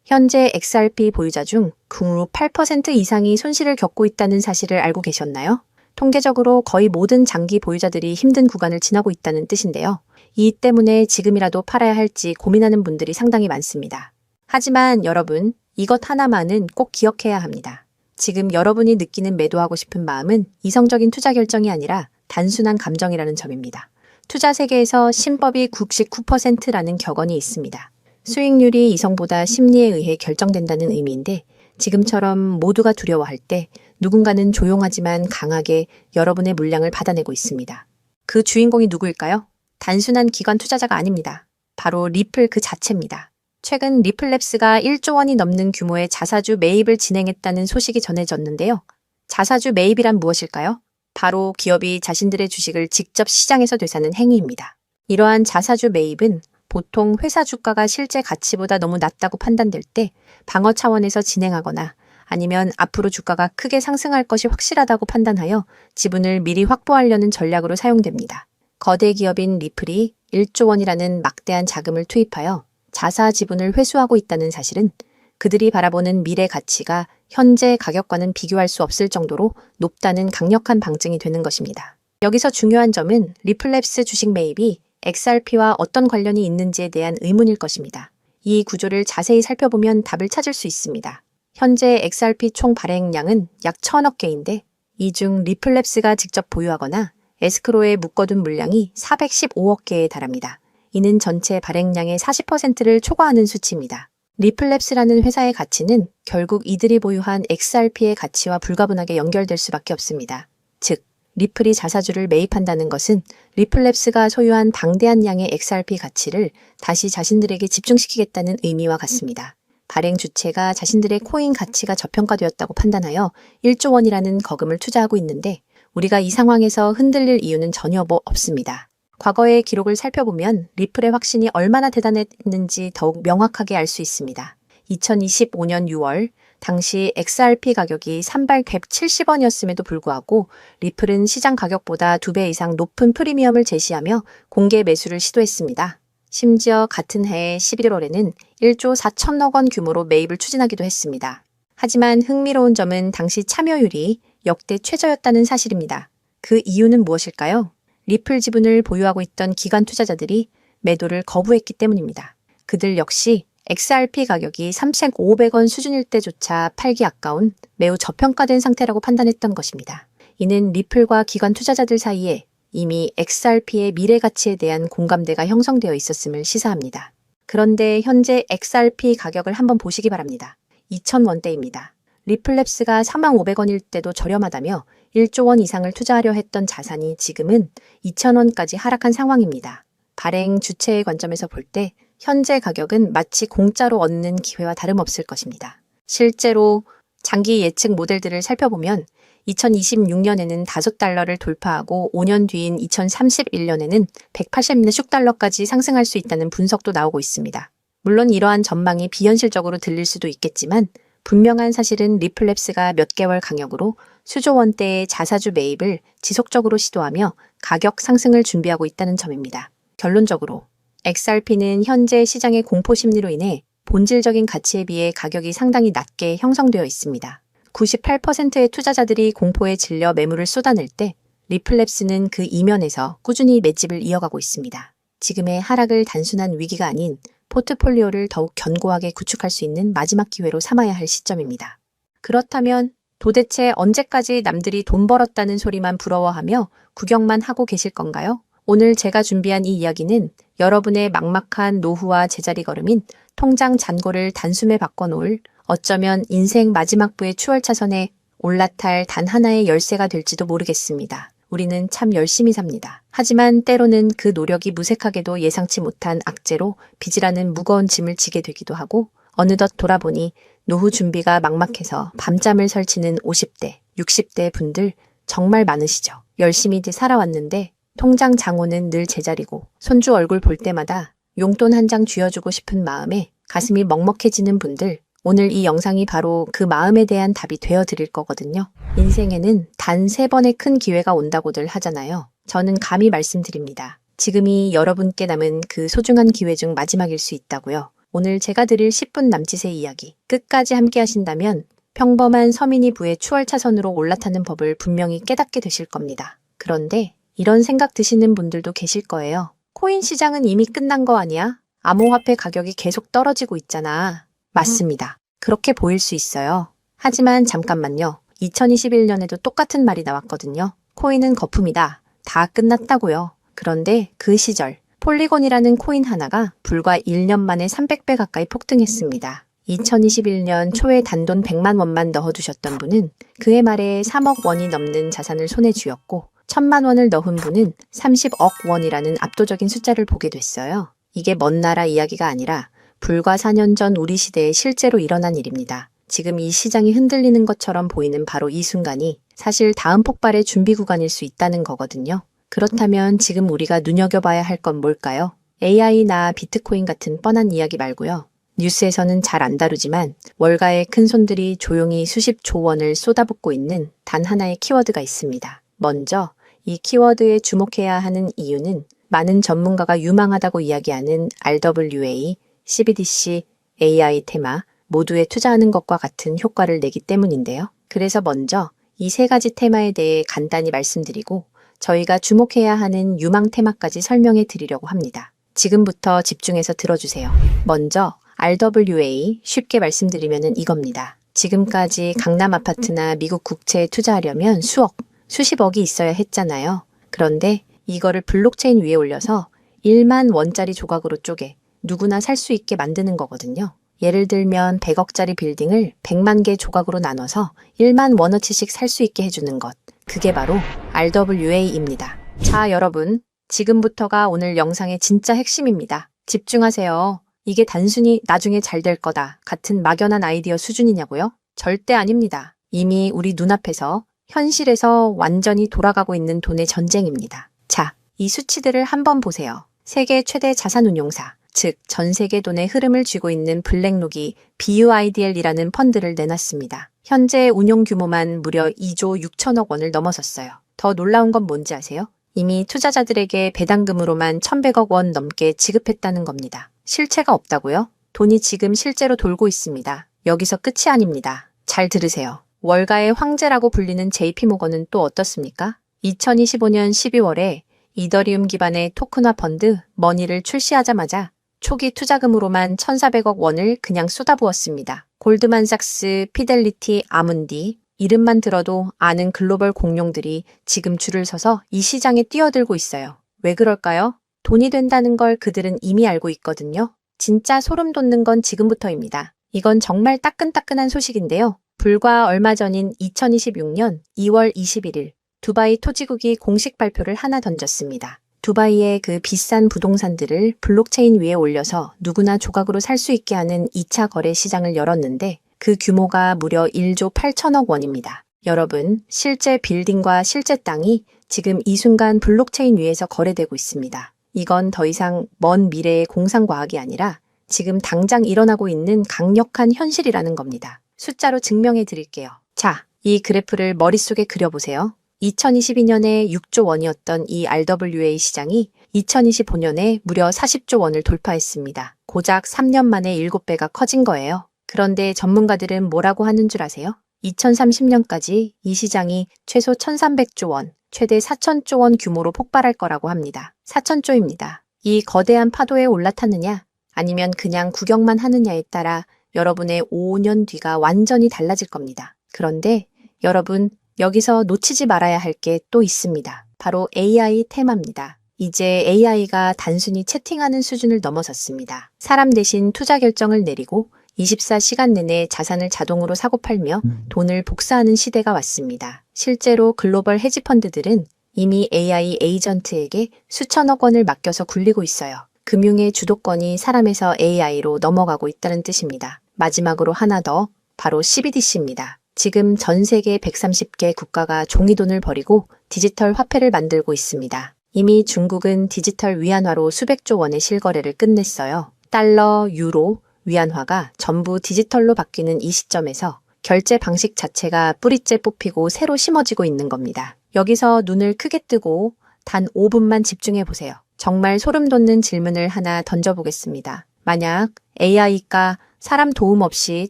현재 XRP 보유자 중 그 후 8% 이상이 손실을 겪고 있다는 사실을 알고 계셨나요? 통계적으로 거의 모든 장기 보유자들이 힘든 구간을 지나고 있다는 뜻인데요. 이 때문에 지금이라도 팔아야 할지 고민하는 분들이 상당히 많습니다. 하지만 여러분, 이것 하나만은 꼭 기억해야 합니다. 지금 여러분이 느끼는 매도하고 싶은 마음은 이성적인 투자 결정이 아니라 단순한 감정이라는 점입니다. 투자 세계에서 신법이 99%라는 격언이 있습니다. 수익률이 이성보다 심리에 의해 결정된다는 의미인데 지금처럼 모두가 두려워할 때 누군가는 조용하지만 강하게 여러분의 물량을 받아내고 있습니다. 그 주인공이 누구일까요? 단순한 기관 투자자가 아닙니다. 바로 리플 그 자체입니다. 최근 리플랩스가 1조 원이 넘는 규모의 자사주 매입을 진행했다는 소식이 전해졌는데요. 자사주 매입이란 무엇일까요? 바로 기업이 자신들의 주식을 직접 시장에서 되사는 행위입니다. 이러한 자사주 매입은 보통 회사 주가가 실제 가치보다 너무 낮다고 판단될 때 방어 차원에서 진행하거나 아니면 앞으로 주가가 크게 상승할 것이 확실하다고 판단하여 지분을 미리 확보하려는 전략으로 사용됩니다. 거대 기업인 리플이 1조 원이라는 막대한 자금을 투입하여 자사 지분을 회수하고 있다는 사실은 그들이 바라보는 미래 가치가 현재 가격과는 비교할 수 없을 정도로 높다는 강력한 방증이 되는 것입니다. 여기서 중요한 점은 리플랩스 주식 매입이 XRP와 어떤 관련이 있는지에 대한 의문일 것입니다. 이 구조를 자세히 살펴보면 답을 찾을 수 있습니다. 현재 XRP 총 발행량은 약 1000억 개인데 이 중 리플랩스가 직접 보유하거나 에스크로에 묶어둔 물량이 415억 개에 달합니다. 이는 전체 발행량의 40%를 초과하는 수치입니다. 리플랩스라는 회사의 가치는 결국 이들이 보유한 XRP의 가치와 불가분하게 연결될 수밖에 없습니다. 즉, 리플이 자사주를 매입한다는 것은 리플랩스가 소유한 방대한 양의 XRP 가치를 다시 자신들에게 집중시키겠다는 의미와 같습니다. 발행 주체가 자신들의 코인 가치가 저평가되었다고 판단하여 1조 원이라는 거금을 투자하고 있는데 우리가 이 상황에서 흔들릴 이유는 전혀 없습니다. 과거의 기록을 살펴보면 리플의 확신이 얼마나 대단했는지 더욱 명확하게 알 수 있습니다. 2025년 6월 당시 XRP 가격이 3,170원이었음에도 불구하고 리플은 시장 가격보다 2배 이상 높은 프리미엄을 제시하며 공개 매수를 시도했습니다. 심지어 같은 해의 11월에는 1조 4천억 원 규모로 매입을 추진하기도 했습니다. 하지만 흥미로운 점은 당시 참여율이 역대 최저였다는 사실입니다. 그 이유는 무엇일까요? 리플 지분을 보유하고 있던 기관 투자자들이 매도를 거부했기 때문입니다. 그들 역시 XRP 가격이 3,500원 수준일 때조차 팔기 아까운 매우 저평가된 상태라고 판단했던 것입니다. 이는 리플과 기관 투자자들 사이에 이미 XRP의 미래 가치에 대한 공감대가 형성되어 있었음을 시사합니다. 그런데 현재 XRP 가격을 한번 보시기 바랍니다. 2,000원대입니다. 리플랩스가 45,000원일 때도 저렴하다며 1조 원 이상을 투자하려 했던 자산이 지금은 2,000원까지 하락한 상황입니다. 발행 주체의 관점에서 볼 때 현재 가격은 마치 공짜로 얻는 기회와 다름없을 것입니다. 실제로 장기 예측 모델들을 살펴보면 2026년에는 5달러를 돌파하고 5년 뒤인 2031년에는 186달러까지 상승할 수 있다는 분석도 나오고 있습니다. 물론 이러한 전망이 비현실적으로 들릴 수도 있겠지만 분명한 사실은 리플랩스가 몇 개월 강력으로 수조 원대의 자사주 매입을 지속적으로 시도하며 가격 상승을 준비하고 있다는 점입니다. 결론적으로 XRP는 현재 시장의 공포 심리로 인해 본질적인 가치에 비해 가격이 상당히 낮게 형성되어 있습니다. 98%의 투자자들이 공포에 질려 매물을 쏟아낼 때 리플랩스는 그 이면에서 꾸준히 매집을 이어가고 있습니다. 지금의 하락을 단순한 위기가 아닌 포트폴리오를 더욱 견고하게 구축할 수 있는 마지막 기회로 삼아야 할 시점입니다. 그렇다면 도대체 언제까지 남들이 돈 벌었다는 소리만 부러워하며 구경만 하고 계실 건가요? 오늘 제가 준비한 이 이야기는 여러분의 막막한 노후와 제자리 걸음인 통장 잔고를 단숨에 바꿔놓을 어쩌면 인생 마지막 부의 추월차선에 올라탈 단 하나의 열쇠가 될지도 모르겠습니다. 우리는 참 열심히 삽니다. 하지만 때로는 그 노력이 무색하게도 예상치 못한 악재로 빚이라는 무거운 짐을 지게 되기도 하고 어느덧 돌아보니 노후 준비가 막막해서 밤잠을 설치는 50대, 60대 분들 정말 많으시죠. 열심히 살아왔는데 통장 잔고는 늘 제자리고 손주 얼굴 볼 때마다 용돈 한 장 쥐어주고 싶은 마음에 가슴이 먹먹해지는 분들, 오늘 이 영상이 바로 그 마음에 대한 답이 되어드릴 거거든요. 인생에는 단 3번의 큰 기회가 온다고들 하잖아요. 저는 감히 말씀드립니다. 지금이 여러분께 남은 그 소중한 기회 중 마지막일 수 있다고요. 오늘 제가 드릴 10분 남짓의 이야기 끝까지 함께 하신다면 평범한 서민이 부의 추월 차선으로 올라타는 법을 분명히 깨닫게 되실 겁니다. 그런데 이런 생각 드시는 분들도 계실 거예요. 코인 시장은 이미 끝난 거 아니야? 암호화폐 가격이 계속 떨어지고 있잖아. 맞습니다. 그렇게 보일 수 있어요. 하지만 잠깐만요. 2021년에도 똑같은 말이 나왔거든요. 코인은 거품이다. 다 끝났다고요. 그런데 그 시절 폴리곤이라는 코인 하나가 불과 1년 만에 300배 가까이 폭등했습니다. 2021년 초에 단돈 100만 원만 넣어두셨던 분은 그해 말에 3억 원이 넘는 자산을 손에 쥐었고 1000만 원을 넣은 분은 30억 원이라는 압도적인 숫자를 보게 됐어요. 이게 먼 나라 이야기가 아니라 불과 4년 전 우리 시대에 실제로 일어난 일입니다. 지금 이 시장이 흔들리는 것처럼 보이는 바로 이 순간이 사실 다음 폭발의 준비 구간일 수 있다는 거거든요. 그렇다면 지금 우리가 눈여겨봐야 할 건 뭘까요? AI나 비트코인 같은 뻔한 이야기 말고요. 뉴스에서는 잘 안 다루지만 월가의 큰 손들이 조용히 수십조 원을 쏟아붓고 있는 단 하나의 키워드가 있습니다. 먼저 이 키워드에 주목해야 하는 이유는 많은 전문가가 유망하다고 이야기하는 RWA, CBDC, AI 테마 모두에 투자하는 것과 같은 효과를 내기 때문인데요. 그래서 먼저 이 세 가지 테마에 대해 간단히 말씀드리고 저희가 주목해야 하는 유망 테마까지 설명해 드리려고 합니다. 지금부터 집중해서 들어주세요. 먼저 RWA 쉽게 말씀드리면 이겁니다. 지금까지 강남 아파트나 미국 국채에 투자하려면 수억, 수십억이 있어야 했잖아요. 그런데 이거를 블록체인 위에 올려서 1만 원짜리 조각으로 쪼개 누구나 살 수 있게 만드는 거거든요. 예를 들면 100억짜리 빌딩을 100만 개 조각으로 나눠서 1만 원어치씩 살 수 있게 해주는 것. 그게 바로 RWA입니다. 자, 여러분. 지금부터가 오늘 영상의 진짜 핵심입니다. 집중하세요. 이게 단순히 나중에 잘 될 거다 같은 막연한 아이디어 수준이냐고요? 절대 아닙니다. 이미 우리 눈앞에서 현실에서 완전히 돌아가고 있는 돈의 전쟁입니다. 자, 이 수치들을 한번 보세요. 세계 최대 자산운용사, 즉 전 세계 돈의 흐름을 쥐고 있는 블랙록이 BUIDL이라는 펀드를 내놨습니다. 현재 운용 규모만 무려 2조 6천억 원을 넘어섰어요. 더 놀라운 건 뭔지 아세요? 이미 투자자들에게 배당금으로만 1,100억 원 넘게 지급했다는 겁니다. 실체가 없다고요? 돈이 지금 실제로 돌고 있습니다. 여기서 끝이 아닙니다. 잘 들으세요. 월가의 황제라고 불리는 JP모건은 또 어떻습니까? 2025년 12월에 이더리움 기반의 토큰화 펀드 머니를 출시하자마자 초기 투자금으로만 1,400억 원을 그냥 쏟아부었습니다. 골드만삭스, 피델리티, 아문디 이름만 들어도 아는 글로벌 공룡들이 지금 줄을 서서 이 시장에 뛰어들고 있어요. 왜 그럴까요? 돈이 된다는 걸 그들은 이미 알고 있거든요. 진짜 소름 돋는 건 지금부터입니다. 이건 정말 따끈따끈한 소식인데요. 불과 얼마 전인 2026년 2월 21일 두바이 토지국이 공식 발표를 하나 던졌습니다. 두바이의 그 비싼 부동산들을 블록체인 위에 올려서 누구나 조각으로 살 수 있게 하는 2차 거래 시장을 열었는데 그 규모가 무려 1조 8천억 원입니다. 여러분, 실제 빌딩과 실제 땅이 지금 이 순간 블록체인 위에서 거래되고 있습니다. 이건 더 이상 먼 미래의 공상과학이 아니라 지금 당장 일어나고 있는 강력한 현실이라는 겁니다. 숫자로 증명해 드릴게요. 자, 이 그래프를 머릿속에 그려보세요. 2022년에 6조 원이었던 이 RWA 시장이 2025년에 무려 40조 원을 돌파했습니다. 고작 3년 만에 7배가 커진 거예요. 그런데 전문가들은 뭐라고 하는 줄 아세요? 2030년까지 이 시장이 최소 1,300조 원, 최대 4,000조 원 규모로 폭발할 거라고 합니다. 4,000조입니다. 이 거대한 파도에 올라타느냐 아니면 그냥 구경만 하느냐에 따라 여러분의 5년 뒤가 완전히 달라질 겁니다. 그런데 여러분, 여기서 놓치지 말아야 할 게 또 있습니다. 바로 AI 테마입니다. 이제 AI가 단순히 채팅하는 수준을 넘어섰습니다. 사람 대신 투자 결정을 내리고 24시간 내내 자산을 자동으로 사고 팔며 돈을 복사하는 시대가 왔습니다. 실제로 글로벌 헤지펀드들은 이미 AI 에이전트에게 수천억 원을 맡겨서 굴리고 있어요. 금융의 주도권이 사람에서 AI로 넘어가고 있다는 뜻입니다. 마지막으로 하나 더, 바로 CBDC입니다. 지금 전 세계 130개 국가가 종이돈을 버리고 디지털 화폐를 만들고 있습니다. 이미 중국은 디지털 위안화로 수백조 원의 실거래를 끝냈어요. 달러, 유로, 위안화가 전부 디지털로 바뀌는 이 시점에서 결제 방식 자체가 뿌리째 뽑히고 새로 심어지고 있는 겁니다. 여기서 눈을 크게 뜨고 단 5분만 집중해 보세요. 정말 소름 돋는 질문을 하나 던져보겠습니다. 만약 AI가 사람 도움 없이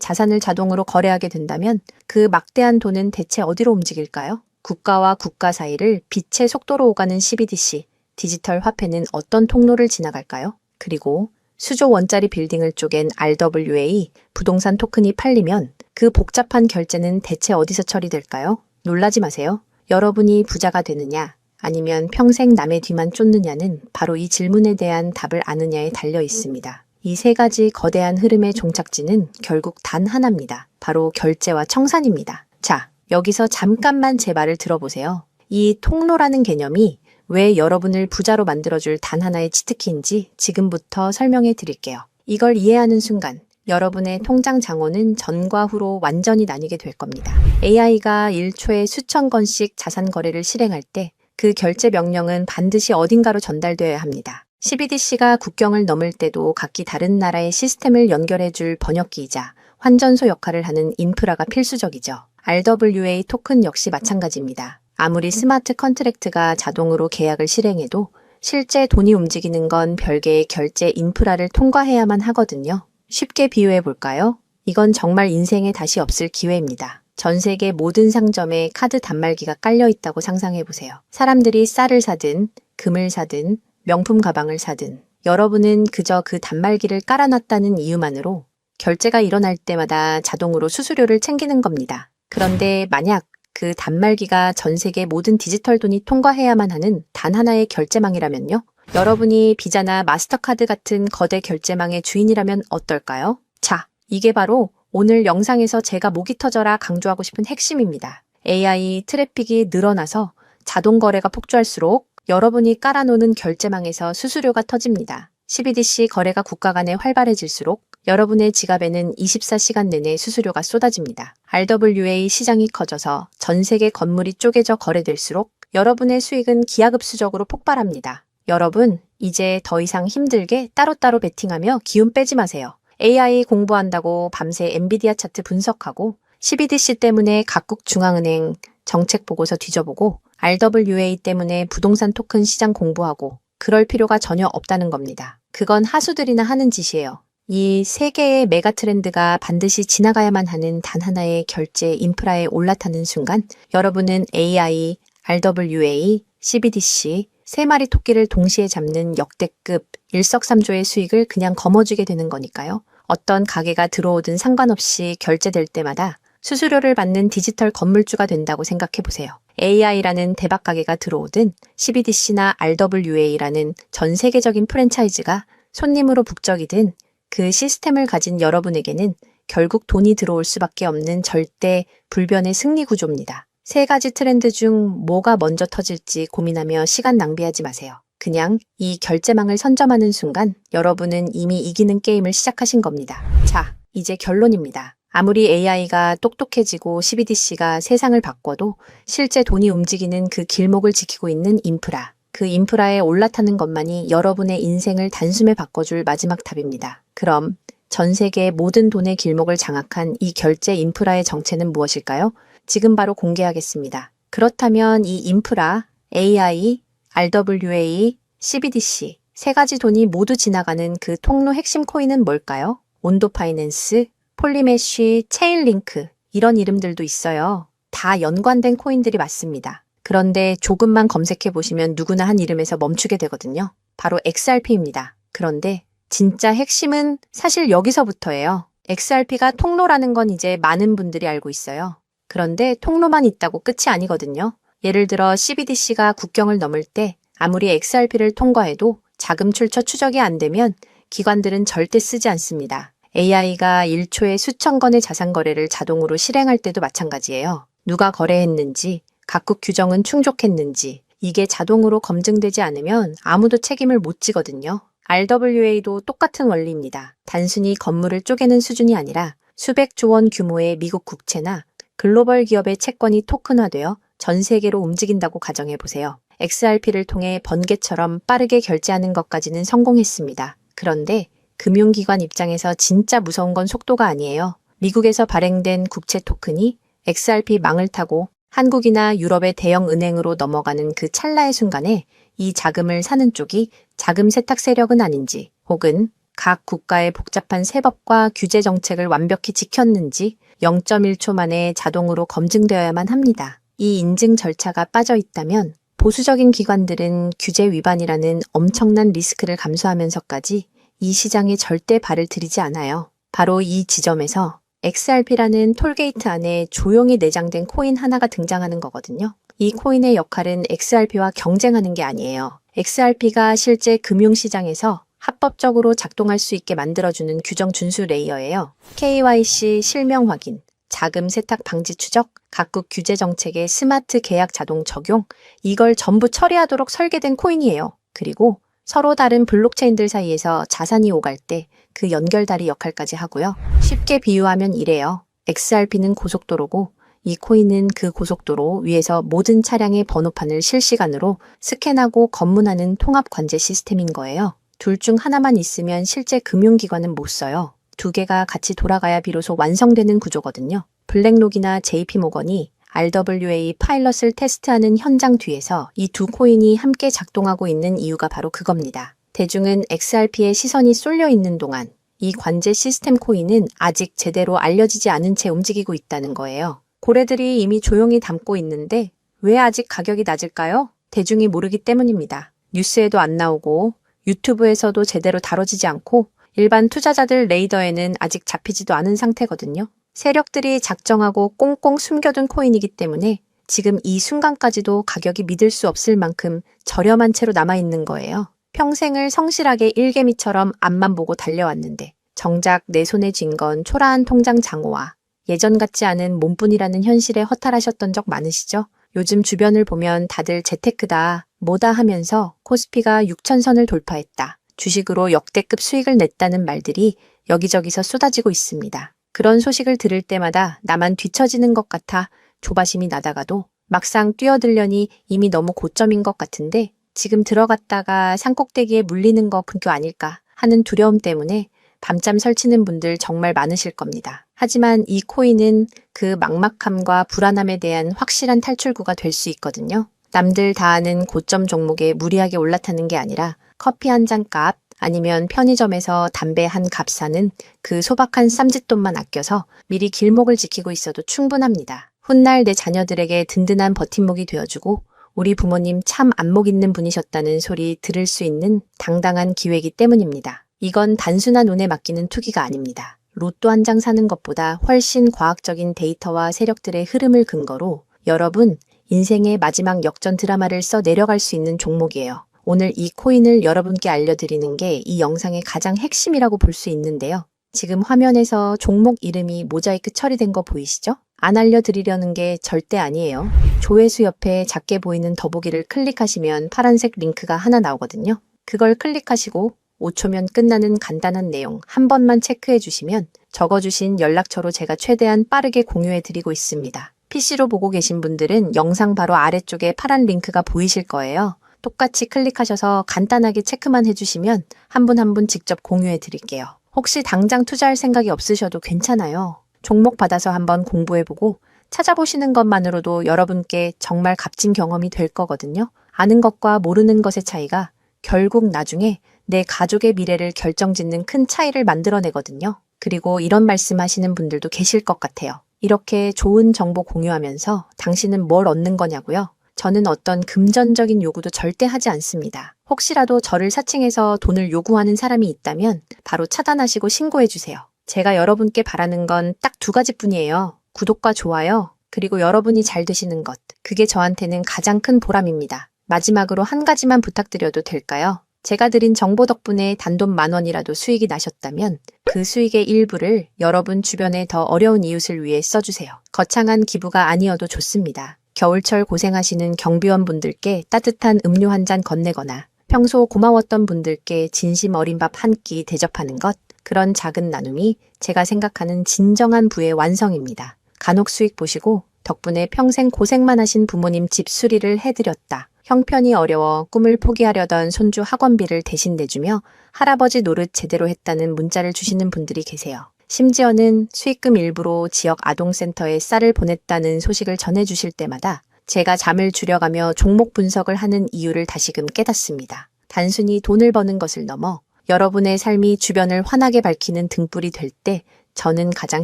자산을 자동으로 거래하게 된다면 그 막대한 돈은 대체 어디로 움직일까요? 국가와 국가 사이를 빛의 속도로 오가는 CBDC, 디지털 화폐는 어떤 통로를 지나갈까요? 그리고 수조 원짜리 빌딩을 쪼갠 RWA, 부동산 토큰이 팔리면 그 복잡한 결제는 대체 어디서 처리될까요? 놀라지 마세요. 여러분이 부자가 되느냐, 아니면 평생 남의 뒤만 쫓느냐는 바로 이 질문에 대한 답을 아느냐에 달려 있습니다. 이 세 가지 거대한 흐름의 종착지는 결국 단 하나입니다. 바로 결제와 청산입니다. 자, 여기서 잠깐만 제 말을 들어보세요. 이 통로라는 개념이 왜 여러분을 부자로 만들어줄 단 하나의 치트키인지 지금부터 설명해 드릴게요. 이걸 이해하는 순간 여러분의 통장 잔고는 전과 후로 완전히 나뉘게 될 겁니다. AI가 1초에 수천 건씩 자산 거래를 실행할 때 그 결제 명령은 반드시 어딘가로 전달되어야 합니다. CBDC가 국경을 넘을 때도 각기 다른 나라의 시스템을 연결해줄 번역기이자 환전소 역할을 하는 인프라가 필수적이죠. RWA 토큰 역시 마찬가지입니다. 아무리 스마트 컨트랙트가 자동으로 계약을 실행해도 실제 돈이 움직이는 건 별개의 결제 인프라를 통과해야만 하거든요. 쉽게 비유해 볼까요? 이건 정말 인생에 다시 없을 기회입니다. 전 세계 모든 상점에 카드 단말기가 깔려 있다고 상상해 보세요. 사람들이 쌀을 사든, 금을 사든, 명품 가방을 사든, 여러분은 그저 그 단말기를 깔아놨다는 이유만으로 결제가 일어날 때마다 자동으로 수수료를 챙기는 겁니다. 그런데 만약 그 단말기가 전 세계 모든 디지털 돈이 통과해야만 하는 단 하나의 결제망이라면요? 여러분이 비자나 마스터카드 같은 거대 결제망의 주인이라면 어떨까요? 자, 이게 바로 오늘 영상에서 제가 목이 터져라 강조하고 싶은 핵심입니다. AI 트래픽이 늘어나서 자동 거래가 폭주할수록 여러분이 깔아놓는 결제망에서 수수료가 터집니다. CBDC 거래가 국가 간에 활발해질수록 여러분의 지갑에는 24시간 내내 수수료가 쏟아집니다. RWA 시장이 커져서 전 세계 건물이 쪼개져 거래될수록 여러분의 수익은 기하급수적으로 폭발합니다. 여러분, 이제 더 이상 힘들게 따로따로 베팅하며 기운 빼지 마세요. AI 공부한다고 밤새 엔비디아 차트 분석하고 CBDC 때문에 각국 중앙은행 정책 보고서 뒤져보고 RWA 때문에 부동산 토큰 시장 공부하고 그럴 필요가 전혀 없다는 겁니다. 그건 하수들이나 하는 짓이에요. 이 세 개의 메가 트렌드가 반드시 지나가야만 하는 단 하나의 결제 인프라에 올라타는 순간 여러분은 AI, RWA, CBDC 세 마리 토끼를 동시에 잡는 역대급 일석삼조의 수익을 그냥 거머쥐게 되는 거니까요. 어떤 가게가 들어오든 상관없이 결제될 때마다 수수료를 받는 디지털 건물주가 된다고 생각해 보세요. AI라는 대박 가게가 들어오든 CBDC나 RWA라는 전 세계적인 프랜차이즈가 손님으로 북적이든 그 시스템을 가진 여러분에게는 결국 돈이 들어올 수밖에 없는 절대 불변의 승리 구조입니다. 세 가지 트렌드 중 뭐가 먼저 터질지 고민하며 시간 낭비하지 마세요. 그냥 이 결제망을 선점하는 순간 여러분은 이미 이기는 게임을 시작하신 겁니다. 자, 이제 결론입니다. 아무리 AI가 똑똑해지고 CBDC가 세상을 바꿔도 실제 돈이 움직이는 그 길목을 지키고 있는 인프라. 그 인프라에 올라타는 것만이 여러분의 인생을 단숨에 바꿔줄 마지막 탑입니다. 그럼 전 세계의 모든 돈의 길목을 장악한 이 결제 인프라의 정체는 무엇일까요? 지금 바로 공개하겠습니다. 그렇다면 이 인프라, AI, RWA, CBDC 세 가지 돈이 모두 지나가는 그 통로 핵심 코인은 뭘까요? 온도 파이낸스, 폴리메쉬, 체인링크 이런 이름들도 있어요. 다 연관된 코인들이 맞습니다. 그런데 조금만 검색해 보시면 누구나 한 이름에서 멈추게 되거든요. 바로 XRP입니다. 그런데 진짜 핵심은 사실 여기서부터예요. XRP가 통로라는 건 이제 많은 분들이 알고 있어요. 그런데 통로만 있다고 끝이 아니거든요. 예를 들어 CBDC가 국경을 넘을 때 아무리 XRP를 통과해도 자금 출처 추적이 안 되면 기관들은 절대 쓰지 않습니다. AI가 1초에 수천 건의 자산 거래를 자동으로 실행할 때도 마찬가지예요. 누가 거래했는지, 각국 규정은 충족했는지 이게 자동으로 검증되지 않으면 아무도 책임을 못 지거든요. RWA도 똑같은 원리입니다. 단순히 건물을 쪼개는 수준이 아니라 수백조 원 규모의 미국 국채나 글로벌 기업의 채권이 토큰화되어 전 세계로 움직인다고 가정해보세요. XRP를 통해 번개처럼 빠르게 결제하는 것까지는 성공했습니다. 그런데 금융기관 입장에서 진짜 무서운 건 속도가 아니에요. 미국에서 발행된 국채 토큰이 XRP 망을 타고 한국이나 유럽의 대형 은행으로 넘어가는 그 찰나의 순간에 이 자금을 사는 쪽이 자금 세탁 세력은 아닌지 혹은 각 국가의 복잡한 세법과 규제 정책을 완벽히 지켰는지 0.1초 만에 자동으로 검증되어야만 합니다. 이 인증 절차가 빠져 있다면 보수적인 기관들은 규제 위반이라는 엄청난 리스크를 감수하면서까지 이 시장에 절대 발을 들이지 않아요. 바로 이 지점에서 XRP라는 톨게이트 안에 조용히 내장된 코인 하나가 등장하는 거거든요. 이 코인의 역할은 XRP와 경쟁하는 게 아니에요. XRP가 실제 금융시장에서 합법적으로 작동할 수 있게 만들어주는 규정 준수 레이어예요. KYC 실명 확인, 자금 세탁 방지 추적, 각국 규제 정책의 스마트 계약 자동 적용, 이걸 전부 처리하도록 설계된 코인이에요. 그리고 서로 다른 블록체인들 사이에서 자산이 오갈 때 그 연결다리 역할까지 하고요. 쉽게 비유하면 이래요. XRP는 고속도로고 이 코인은 그 고속도로 위에서 모든 차량의 번호판을 실시간으로 스캔하고 검문하는 통합 관제 시스템인 거예요. 둘 중 하나만 있으면 실제 금융기관은 못 써요. 두 개가 같이 돌아가야 비로소 완성되는 구조거든요. 블랙록이나 JP모건이 RWA 파일럿을 테스트하는 현장 뒤에서 이 두 코인이 함께 작동하고 있는 이유가 바로 그겁니다. 대중은 XRP에 시선이 쏠려 있는 동안 이 관제 시스템 코인은 아직 제대로 알려지지 않은 채 움직이고 있다는 거예요. 고래들이 이미 조용히 담고 있는데 왜 아직 가격이 낮을까요? 대중이 모르기 때문입니다. 뉴스에도 안 나오고 유튜브에서도 제대로 다뤄지지 않고 일반 투자자들 레이더에는 아직 잡히지도 않은 상태거든요. 세력들이 작정하고 꽁꽁 숨겨둔 코인이기 때문에 지금 이 순간까지도 가격이 믿을 수 없을 만큼 저렴한 채로 남아있는 거예요. 평생을 성실하게 일개미처럼 앞만 보고 달려왔는데 정작 내 손에 쥔 건 초라한 통장 잔고와 예전 같지 않은 몸뿐이라는 현실에 허탈하셨던 적 많으시죠? 요즘 주변을 보면 다들 재테크다, 뭐다 하면서 코스피가 6,000선을 돌파했다, 주식으로 역대급 수익을 냈다는 말들이 여기저기서 쏟아지고 있습니다. 그런 소식을 들을 때마다 나만 뒤처지는 것 같아 조바심이 나다가도 막상 뛰어들려니 이미 너무 고점인 것 같은데 지금 들어갔다가 산꼭대기에 물리는 거 근교 아닐까 하는 두려움 때문에 밤잠 설치는 분들 정말 많으실 겁니다. 하지만 이 코인은 그 막막함과 불안함에 대한 확실한 탈출구가 될 수 있거든요. 남들 다 아는 고점 종목에 무리하게 올라타는 게 아니라 커피 한 잔 값 아니면 편의점에서 담배 한 값 사는 그 소박한 쌈짓돈만 아껴서 미리 길목을 지키고 있어도 충분합니다. 훗날 내 자녀들에게 든든한 버팀목이 되어주고 우리 부모님 참 안목 있는 분이셨다는 소리 들을 수 있는 당당한 기회이기 때문입니다. 이건 단순한 운에 맡기는 투기가 아닙니다. 로또 한 장 사는 것보다 훨씬 과학적인 데이터와 세력들의 흐름을 근거로 여러분 인생의 마지막 역전 드라마를 써 내려갈 수 있는 종목이에요. 오늘 이 코인을 여러분께 알려드리는 게 이 영상의 가장 핵심이라고 볼 수 있는데요. 지금 화면에서 종목 이름이 모자이크 처리된 거 보이시죠? 안 알려드리려는 게 절대 아니에요. 조회수 옆에 작게 보이는 더보기를 클릭하시면 파란색 링크가 하나 나오거든요. 그걸 클릭하시고 5초면 끝나는 간단한 내용 한 번만 체크해 주시면 적어주신 연락처로 제가 최대한 빠르게 공유해 드리고 있습니다. PC로 보고 계신 분들은 영상 바로 아래쪽에 파란 링크가 보이실 거예요. 똑같이 클릭하셔서 간단하게 체크만 해주시면 한 분 한 분 직접 공유해 드릴게요. 혹시 당장 투자할 생각이 없으셔도 괜찮아요. 종목 받아서 한번 공부해보고 찾아보시는 것만으로도 여러분께 정말 값진 경험이 될 거거든요. 아는 것과 모르는 것의 차이가 결국 나중에 내 가족의 미래를 결정짓는 큰 차이를 만들어내거든요. 그리고 이런 말씀 하시는 분들도 계실 것 같아요. 이렇게 좋은 정보 공유하면서 당신은 뭘 얻는 거냐고요? 저는 어떤 금전적인 요구도 절대 하지 않습니다. 혹시라도 저를 사칭해서 돈을 요구하는 사람이 있다면 바로 차단하시고 신고해주세요. 제가 여러분께 바라는 건 딱 두 가지뿐이에요. 구독과 좋아요, 그리고 여러분이 잘 되시는 것. 그게 저한테는 가장 큰 보람입니다. 마지막으로 한 가지만 부탁드려도 될까요? 제가 드린 정보 덕분에 단돈 10,000원이라도 수익이 나셨다면 그 수익의 일부를 여러분 주변의 더 어려운 이웃을 위해 써주세요. 거창한 기부가 아니어도 좋습니다. 겨울철 고생하시는 경비원분들께 따뜻한 음료 한 잔 건네거나 평소 고마웠던 분들께 진심 어린 밥 한 끼 대접하는 것, 그런 작은 나눔이 제가 생각하는 진정한 부의 완성입니다. 간혹 수익 보시고 덕분에 평생 고생만 하신 부모님 집 수리를 해드렸다. 형편이 어려워 꿈을 포기하려던 손주 학원비를 대신 내주며 할아버지 노릇 제대로 했다는 문자를 주시는 분들이 계세요. 심지어는 수익금 일부로 지역 아동센터에 쌀을 보냈다는 소식을 전해주실 때마다 제가 잠을 줄여가며 종목 분석을 하는 이유를 다시금 깨닫습니다. 단순히 돈을 버는 것을 넘어 여러분의 삶이 주변을 환하게 밝히는 등불이 될 때 저는 가장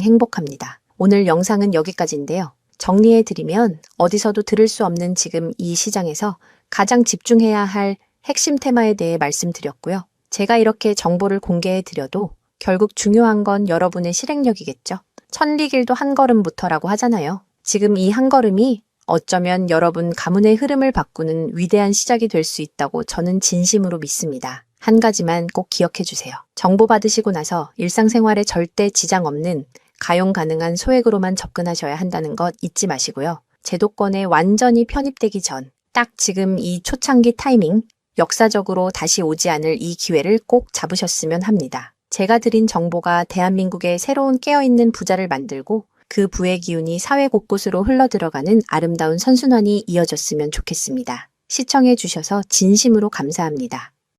행복합니다. 오늘 영상은 여기까지인데요. 정리해드리면 어디서도 들을 수 없는 지금 이 시장에서 가장 집중해야 할 핵심 테마에 대해 말씀드렸고요. 제가 이렇게 정보를 공개해드려도 결국 중요한 건 여러분의 실행력이겠죠. 천리길도 한 걸음부터라고 하잖아요. 지금 이 한 걸음이 어쩌면 여러분 가문의 흐름을 바꾸는 위대한 시작이 될 수 있다고 저는 진심으로 믿습니다. 한 가지만 꼭 기억해 주세요. 정보 받으시고 나서 일상생활에 절대 지장 없는 가용 가능한 소액으로만 접근하셔야 한다는 것 잊지 마시고요. 제도권에 완전히 편입되기 전, 딱 지금 이 초창기 타이밍, 역사적으로 다시 오지 않을 이 기회를 꼭 잡으셨으면 합니다. 제가 드린 정보가 대한민국의 새로운 깨어있는 부자를 만들고 그 부의 기운이 사회 곳곳으로 흘러들어가는 아름다운 선순환이 이어졌으면 좋겠습니다. 시청해 주셔서 진심으로 감사합니다.